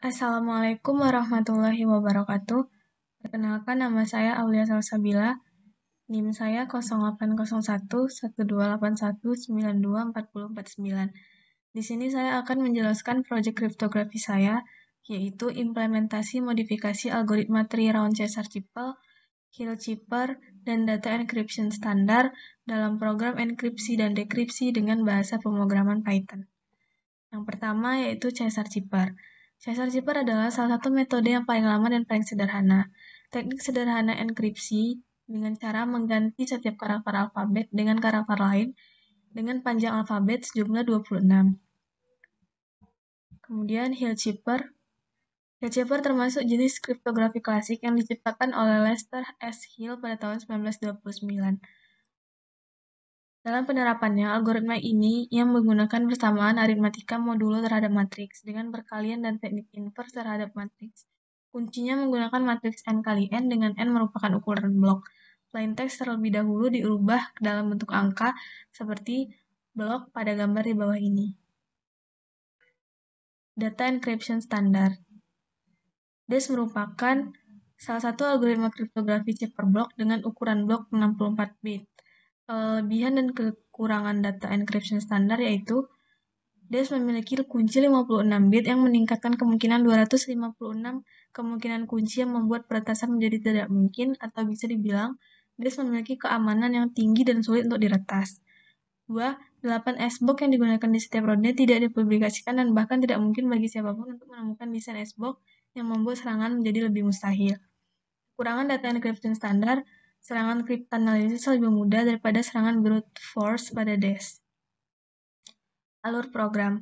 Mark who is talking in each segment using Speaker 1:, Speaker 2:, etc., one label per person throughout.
Speaker 1: Assalamualaikum warahmatullahi wabarakatuh. Perkenalkan nama saya Aulia Salsabila. NIM saya 0801 1281 924049. Di sini saya akan menjelaskan proyek kriptografi saya, yaitu implementasi modifikasi algoritma 3-round Caesar-Chipel, Hill-Chipper, dan data encryption standar dalam program enkripsi dan dekripsi dengan bahasa pemrograman Python. Yang pertama yaitu Caesar-Chipper. Caesar-Chipper adalah salah satu metode yang paling lama dan paling sederhana. Teknik sederhana enkripsi dengan cara mengganti setiap karakter alfabet dengan karakter lain dengan panjang alfabet sejumlah 26. Kemudian Hill-Chipper. Hill-Chipper termasuk jenis kriptografi klasik yang diciptakan oleh Lester S. Hill pada tahun 1929. Dalam penerapannya, algoritma ini yang menggunakan persamaan aritmatika modulo terhadap matriks dengan perkalian dan teknik inverse terhadap matriks. Kuncinya menggunakan matriks n kali n dengan n merupakan ukuran blok. Plaintext terlebih dahulu diubah dalam bentuk angka seperti blok pada gambar di bawah ini. Data encryption standar. DES merupakan salah satu algoritma kriptografi chip per blok dengan ukuran blok 64 bit. Kelebihan dan kekurangan data encryption standar yaitu DES memiliki kunci 56 bit yang meningkatkan kemungkinan 256 kemungkinan kunci yang membuat peretasan menjadi tidak mungkin, atau bisa dibilang DES memiliki keamanan yang tinggi dan sulit untuk diretas. 2. 8 S-box yang digunakan di setiap ronde tidak dipublikasikan dan bahkan tidak mungkin bagi siapapun untuk menemukan desain S-box yang membuat serangan menjadi lebih mustahil. Kekurangan data encryption standar, serangan cryptanalysis lebih mudah daripada serangan brute force pada DES. Alur program.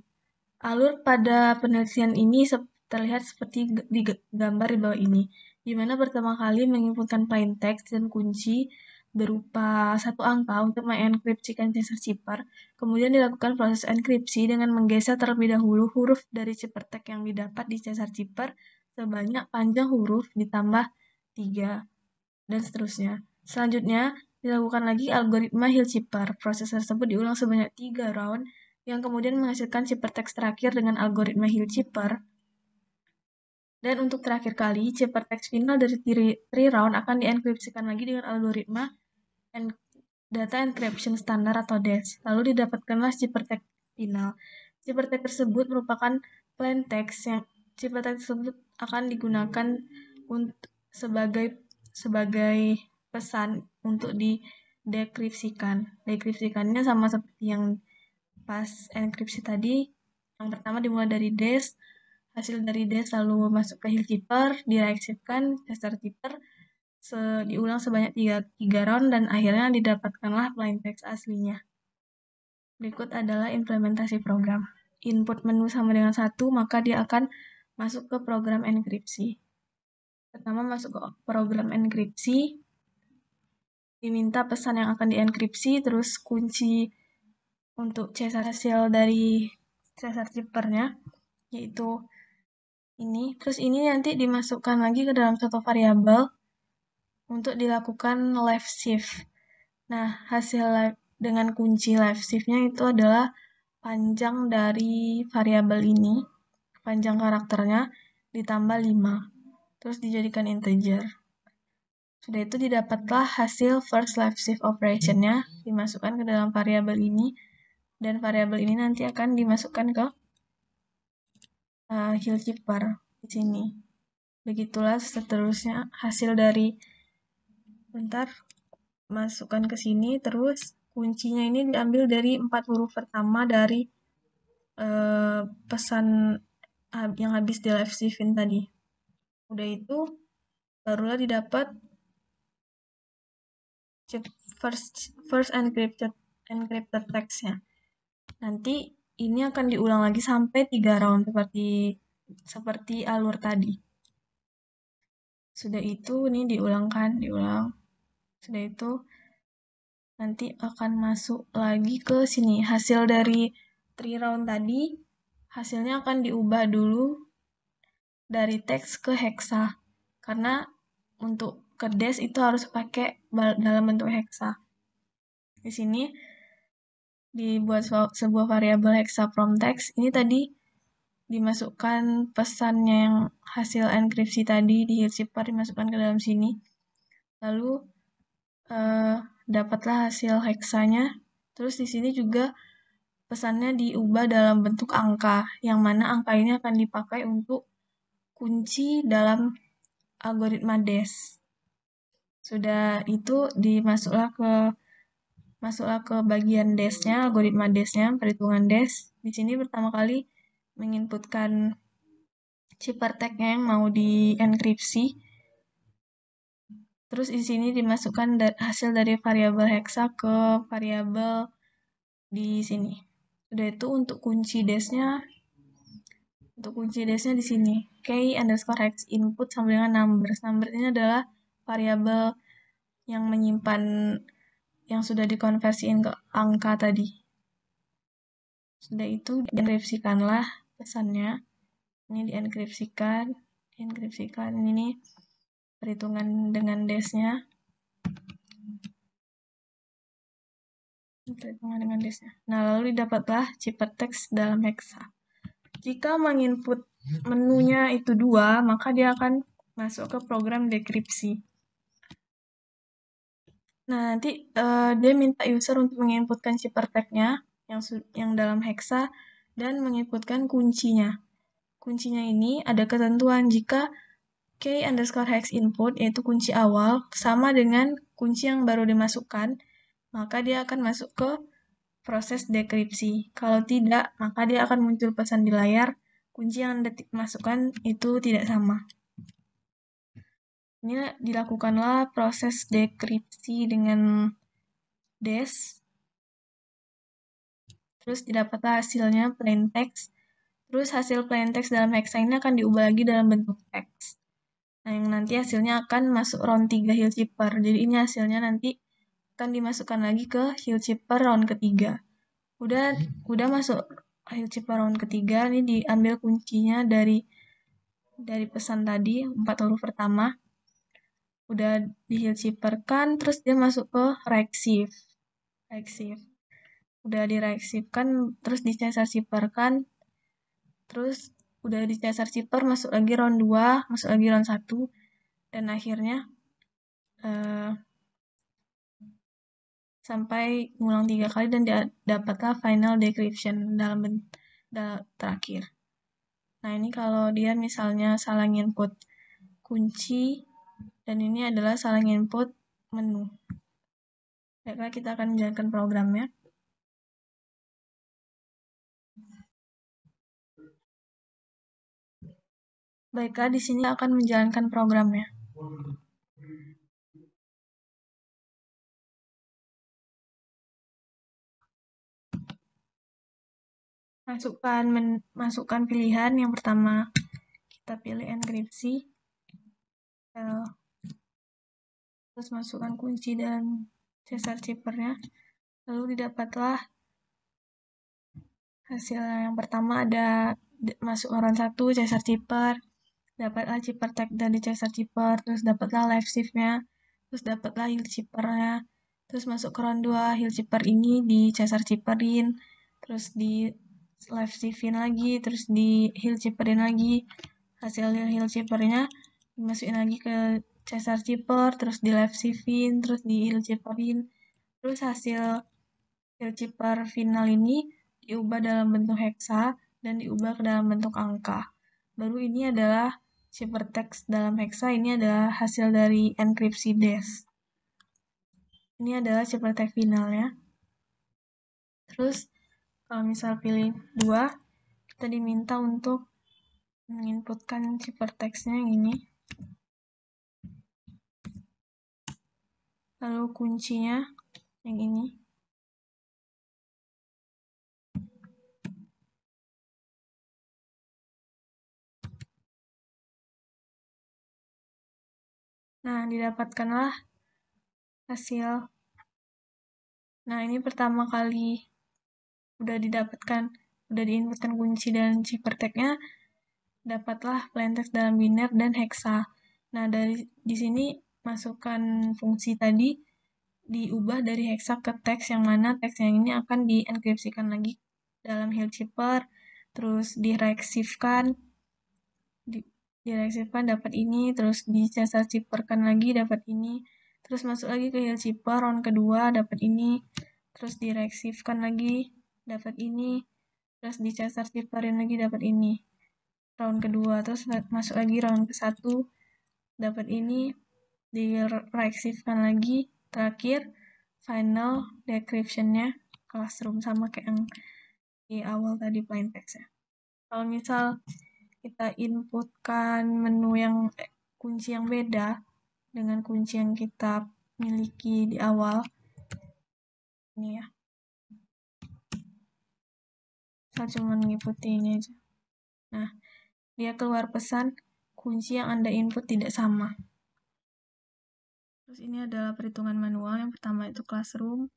Speaker 1: Alur pada penelitian ini terlihat seperti di gambar di bawah ini, di mana pertama kali menginputkan plain text dan kunci berupa satu angka untuk mengenkripsikan Caesar-Chipper, kemudian dilakukan proses enkripsi dengan menggeser terlebih dahulu huruf dari ciphertext yang didapat di Caesar-Chipper sebanyak panjang huruf ditambah 3, dan seterusnya. Selanjutnya, dilakukan lagi algoritma Hill-Chipper. Proses tersebut diulang sebanyak 3 round, yang kemudian menghasilkan ciphertext terakhir dengan algoritma Hill-Chipper. Dan untuk terakhir kali, ciphertext final dari 3 round akan dienkripsikan lagi dengan algoritma data encryption standar atau DES. Lalu didapatkanlah ciphertext final. Ciphertext tersebut merupakan plain text yang ciphertext tersebut akan digunakan untuk sebagai pesan untuk didekripsikan. Dekripsikannya sama seperti yang pas enkripsi tadi. Yang pertama dimulai dari DES, hasil dari DES lalu masuk ke Hill-Chipper, direaksifkan Caesar-Chipper, diulang sebanyak 3 round, dan akhirnya didapatkanlah plain text aslinya. Berikut adalah implementasi program. Input menu sama dengan 1, maka dia akan masuk ke program enkripsi. Pertama masuk ke program enkripsi, diminta pesan yang akan dienkripsi, terus kunci untuk hasil dari Caesar-Chipper-nya, yaitu ini. Terus ini nanti dimasukkan lagi ke dalam satu variabel untuk dilakukan left shift. Nah, hasil dengan kunci left shift-nya itu adalah panjang dari variabel ini, panjang karakternya, ditambah 5. Terus dijadikan integer. Sudah itu didapatlah hasil first left shift operation-nya, dimasukkan ke dalam variabel ini, dan variabel ini nanti akan dimasukkan ke Hill-Chipper di sini. Begitulah seterusnya hasil dari masukkan ke sini, terus kuncinya ini diambil dari 4 huruf pertama dari pesan yang habis di live shift-in tadi. Udah itu barulah didapat first encrypted text-nya. Nanti ini akan diulang lagi sampai 3 round seperti alur tadi. Sudah itu ini diulang. Sudah itu nanti akan masuk lagi ke sini. Hasil dari 3 round tadi, hasilnya akan diubah dulu dari teks ke hexa. Karena untuk ke DES itu harus pakai dalam bentuk hexa. Di sini dibuat sebuah variabel hexa from text. Ini tadi dimasukkan pesannya yang hasil enkripsi tadi di heal chipper, dimasukkan ke dalam sini. Lalu dapatlah hasil heksanya. Terus di sini juga pesannya diubah dalam bentuk angka, yang mana angka ini akan dipakai untuk kunci dalam algoritma DES. Sudah itu masuklah ke bagian DES-nya, algoritma DES-nya, perhitungan DES. Di sini pertama kali menginputkan ciphertext-nya yang mau dienkripsi. Terus di sini dimasukkan hasil dari variabel hexa ke variabel di sini. Udah itu untuk kunci DES-nya di sini. K_hex input sama dengan numbers. Numbers ini adalah variabel yang menyimpan yang sudah dikonversiin ke angka tadi. Sudah itu dienkripsikanlah pesannya. Ini dienkripsikan. Ini perhitungan dengan DES-nya. Nah, lalu didapatlah ciphertext dalam hexa. Jika menginput menunya itu 2, maka dia akan masuk ke program dekripsi. Nah, nanti dia minta user untuk menginputkan ciphertext-nya yang dalam hexa dan menginputkan kuncinya. Kuncinya ini ada ketentuan jika K_hex input, yaitu kunci awal, sama dengan kunci yang baru dimasukkan, maka dia akan masuk ke proses dekripsi. Kalau tidak, maka dia akan muncul pesan di layar, kunci yang dimasukkan itu tidak sama. Ini dilakukanlah proses dekripsi dengan DES. Terus didapatlah hasilnya plain text. Terus hasil plain text dalam hexa ini akan diubah lagi dalam bentuk teks. Nah, yang nanti hasilnya akan masuk round 3 heal chipper. Jadi ini hasilnya nanti akan dimasukkan lagi ke heal chipper round ketiga. Udah masuk heal chipper round ketiga, ini diambil kuncinya dari pesan tadi, 4 huruf pertama. Udah di heal chipper kan, terus dia masuk ke receive. Udah di receive kan, terus di caesar chipper kan, terus udah di caesar chipper, masuk lagi round 2, masuk lagi round 1, dan akhirnya sampai ngulang 3 kali dan dapatlah final decryption dalam terakhir. Nah, ini kalau dia misalnya salah input kunci dan ini adalah salah input menu. Baiklah, kita akan menjalankan programnya. Baiklah, di sini akan menjalankan programnya. Masukkan pilihan. Yang pertama, kita pilih enkripsi. Terus masukkan kunci dan caesar chipper-nya. Lalu didapatlah hasil yang pertama ada masuk round 1 caesar chipper. Dapatlah ciphertext dari caesar chipper. Terus dapatlah live shift-nya. Terus dapatlah heal chipper-nya. Terus masuk ke round 2 heal chipper ini di caesar chipperin. Terus di live shift-in lagi. Terus di heal chipperin lagi. Hasil heal chipper-nya dimasukin lagi ke caesar chipper. Terus di live shift-in. Terus di heal chipperin. Terus hasil heal chipper final ini diubah dalam bentuk hexa dan diubah ke dalam bentuk angka. Baru ini adalah ciphertext dalam hexa, ini adalah hasil dari enkripsi DES. Ini adalah ciphertext finalnya. Terus kalau misal pilih 2, kita diminta untuk menginputkan ciphertext-nya yang ini. Lalu kuncinya yang ini. Nah, didapatkanlah hasil. Nah, ini pertama kali udah diinputkan kunci dan ciphertext-nya, dapatlah plaintext dalam biner dan hexa. Nah, di sini masukkan fungsi tadi diubah dari hexa ke teks, yang mana teks yang ini akan dienkripsikan lagi dalam heal chipper, terus direaksifkan dapat ini, terus dicasar chipperkan lagi dapat ini, terus masuk lagi ke heal chipper round kedua dapat ini, terus direaksifkan lagi dapat ini, terus dicasar chipperin lagi dapat ini round kedua, terus masuk lagi round ke 1 dapat ini, direaksifkan lagi, terakhir final decryption-nya classroom, sama kayak yang di awal tadi plain text ya. Kalau misal kita inputkan menu yang kunci yang beda dengan kunci yang kita miliki di awal, ini ya, saya cuma mengikuti ini aja. Nah, dia keluar pesan kunci yang Anda input tidak sama. Terus ini adalah perhitungan manual. Yang pertama itu classroom,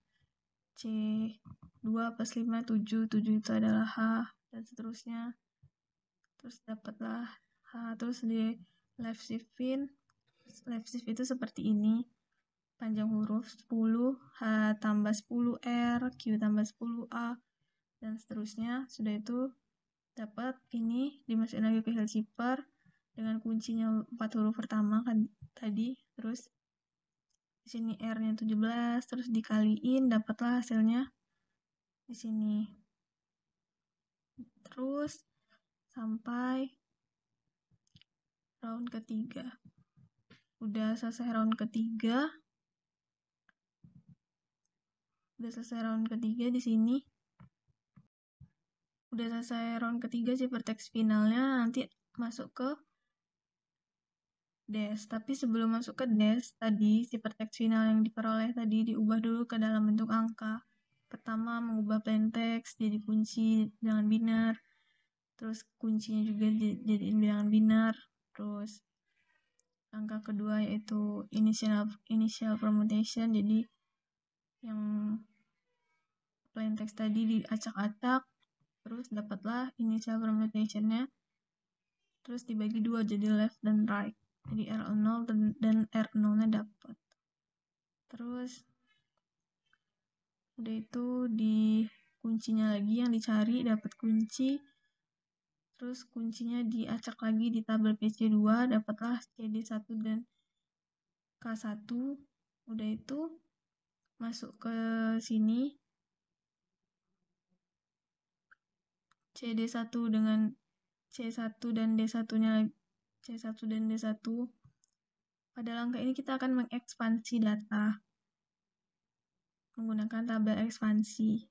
Speaker 1: C2 plus 5, 7, 7 itu adalah H, dan seterusnya. Terus dapatlah H, terus di left shift-in, left shift itu seperti ini, panjang huruf 10, H tambah 10 R, Q tambah 10 A, dan seterusnya. Sudah itu dapat ini, dimasukin lagi ke heal chipper dengan kuncinya 4 huruf pertama kan tadi, terus di sini R-nya 17, terus dikaliin, dapatlah hasilnya di sini. Terus sampai round ketiga. Udah selesai round ketiga. Di sini. Udah selesai round ketiga, ciphertext finalnya nanti masuk ke dash. Tapi sebelum masuk ke dash, tadi ciphertext final yang diperoleh tadi diubah dulu ke dalam bentuk angka. Pertama, mengubah plain text jadi kunci bilangan biner. Terus kuncinya juga jadiin bilangan biner. Terus angka kedua yaitu initial permutation, jadi yang plain text tadi diacak-acak, terus dapatlah initial permutation-nya, terus dibagi dua jadi left dan right, jadi R0 dan R0-nya dapat. Terus udah itu di kuncinya lagi yang dicari, dapat kunci, terus kuncinya diacak lagi di tabel PC2, dapatlah CD1 dan K1. Udah itu masuk ke sini, CD1 dengan C1 dan D1-nya, C1 dan D1. Pada langkah ini kita akan mengekspansi data menggunakan tabel ekspansi.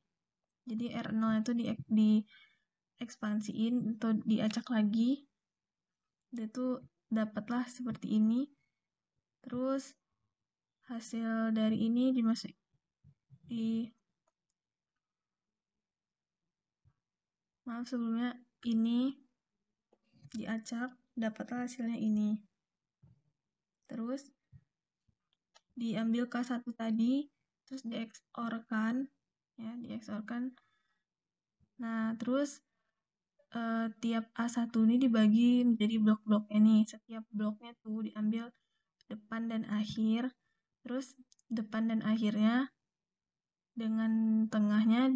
Speaker 1: Jadi R0 itu diekspansiin atau diacak lagi. Itu dapatlah seperti ini. Terus hasil dari ini sebelumnya ini diacak, dapatlah hasilnya ini. Terus diambil K1 tadi, terus dieksorkan, ya, dieksorkan. Nah, terus tiap A1 ini dibagi menjadi blok-bloknya nih. Setiap bloknya tuh diambil depan dan akhir. Terus depan dan akhirnya dengan tengahnya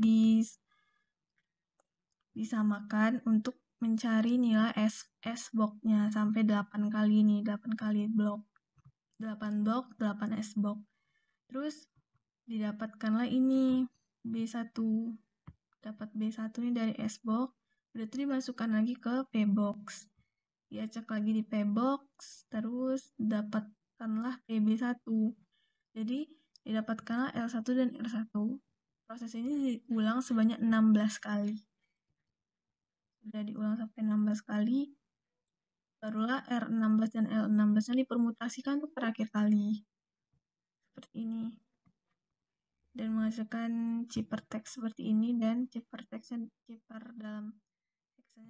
Speaker 1: disamakan untuk mencari nilai S box-nya sampai 8 kali nih, 8 kali blok. 8 blok, 8 S box. Terus didapatkanlah ini B1. Dapat B1 ini dari S box. Udah itu dimasukkan lagi ke P box. Diacak lagi di P box, terus dapatkanlah PB1. Jadi didapatkanlah L1 dan R1. Proses ini diulang sebanyak 16 kali. Sudah diulang sampai 16 kali, barulah R16 dan L16-nya dipermutasikan untuk terakhir kali. Seperti ini. Dan menghasilkan ciphertext seperti ini, dan cipher dalam teksnya